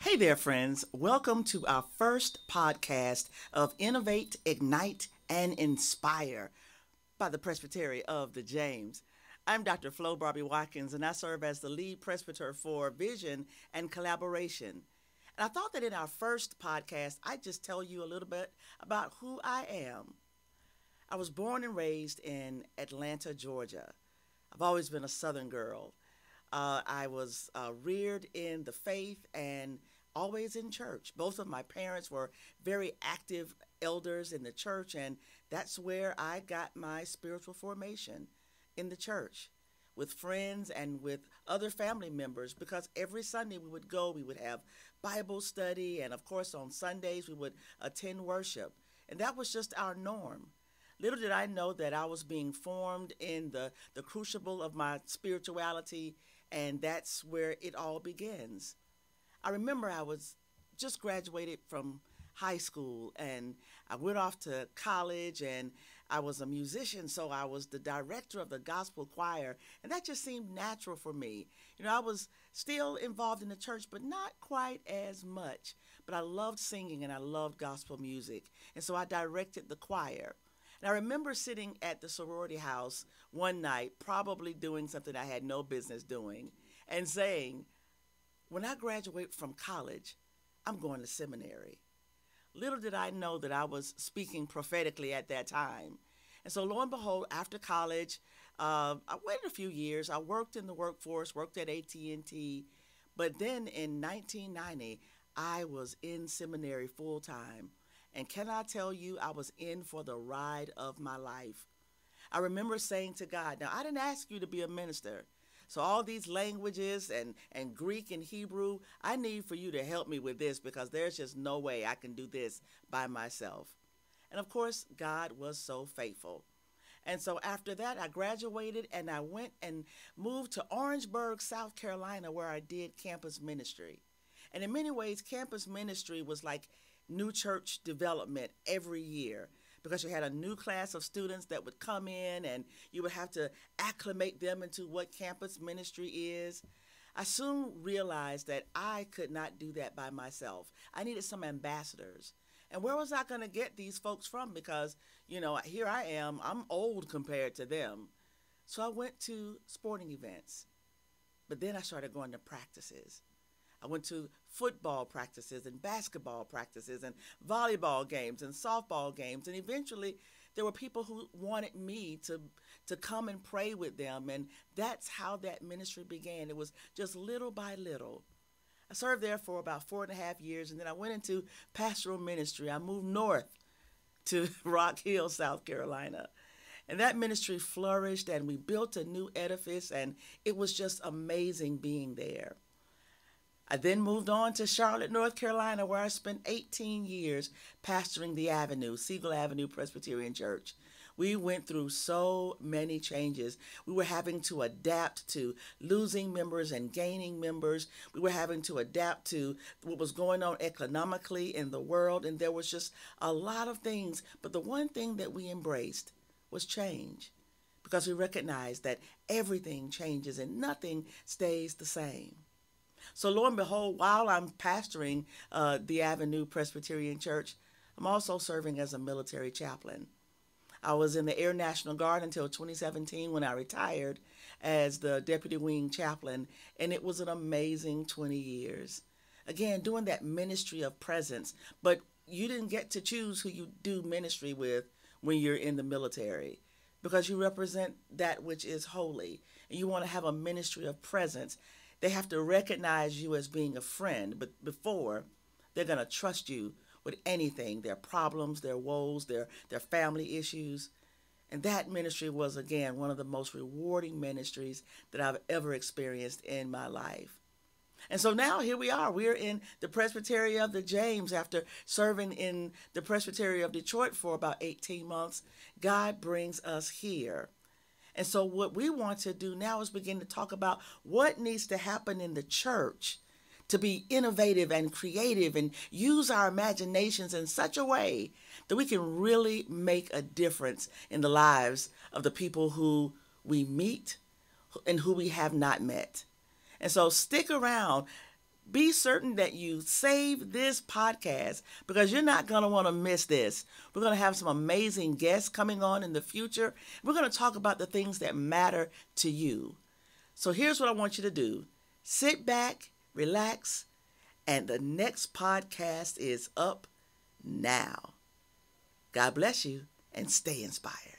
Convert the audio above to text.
Hey there, friends. Welcome to our first podcast of Innovate, Ignite, and Inspire by the Presbytery of the James. I'm Dr. Flo Barbee-Watkins, and I serve as the lead presbyter for vision and collaboration. And I thought that in our first podcast, I'd just tell you a little bit about who I am. I was born and raised in Atlanta, Georgia. I've always been a Southern girl. I was reared in the faith and always in church. Both of my parents were very active elders in the church, and that's where I got my spiritual formation, in the church, with friends and with other family members, because every Sunday we would have Bible study, and of course on Sundays we would attend worship, and that was just our norm. Little did I know that I was being formed in the crucible of my spirituality, and that's where it all begins. I remember I was just graduated from high school, and I went off to college, and I was a musician, so I was the director of the gospel choir, and that just seemed natural for me. I was still involved in the church, but not quite as much. But I loved singing, and I loved gospel music, and so I directed the choir. And I remember sitting at the sorority house one night, probably doing something I had no business doing, and saying, when I graduate from college, I'm going to seminary. Little did I know that I was speaking prophetically at that time. And so lo and behold, after college, I waited a few years. I worked in the workforce, worked at AT&T. But then in 1990, I was in seminary full time. And can I tell you, I was in for the ride of my life. I remember saying to God, now I didn't ask you to be a minister. So all these languages and Greek and Hebrew, I need for you to help me with this, because there's just no way I can do this by myself. And of course, God was so faithful. And so after that, I graduated and I went and moved to Orangeburg, South Carolina, where I did campus ministry. And in many ways, campus ministry was like new church development every year, because you had a new class of students that would come in, and you would have to acclimate them into what campus ministry is. I soon realized that I could not do that by myself. I needed some ambassadors. And where was I going to get these folks from? Because, here I am, I'm old compared to them. So I went to sporting events. But then I started going to practices. I went to football practices and basketball practices and volleyball games and softball games. And eventually there were people who wanted me to come and pray with them. And that's how that ministry began. It was just little by little. I served there for about 4.5 years, and then I went into pastoral ministry. I moved north to Rock Hill, South Carolina. And that ministry flourished, and we built a new edifice, and it was just amazing being there. I then moved on to Charlotte, North Carolina, where I spent 18 years pastoring the Avenue, Siegel Avenue Presbyterian Church. We went through so many changes. We were having to adapt to losing members and gaining members. We were having to adapt to what was going on economically in the world, and there was just a lot of things. But the one thing that we embraced was change, because we recognized that everything changes and nothing stays the same. So lo and behold, while I'm pastoring the Avenue Presbyterian Church, I'm also serving as a military chaplain. I was in the Air National Guard until 2017, when I retired as the deputy wing chaplain, and it was an amazing 20 years. Again, doing that ministry of presence, but you didn't get to choose who you do ministry with when you're in the military, because you represent that which is holy, and you want to have a ministry of presence. They have to recognize you as being a friend, but before, they're going to trust you with anything, their problems, their woes, their family issues. And that ministry was, again, one of the most rewarding ministries that I've ever experienced in my life. And so now here we are. We're in the Presbytery of the James after serving in the Presbytery of Detroit for about 18 months. God brings us here. And so what we want to do now is begin to talk about what needs to happen in the church to be innovative and creative and use our imaginations in such a way that we can really make a difference in the lives of the people who we meet and who we have not met. And so stick around. Be certain that you save this podcast because you're not going to want to miss this. We're going to have some amazing guests coming on in the future. We're going to talk about the things that matter to you. So here's what I want you to do. Sit back, relax, and the next podcast is up now. God bless you and stay inspired.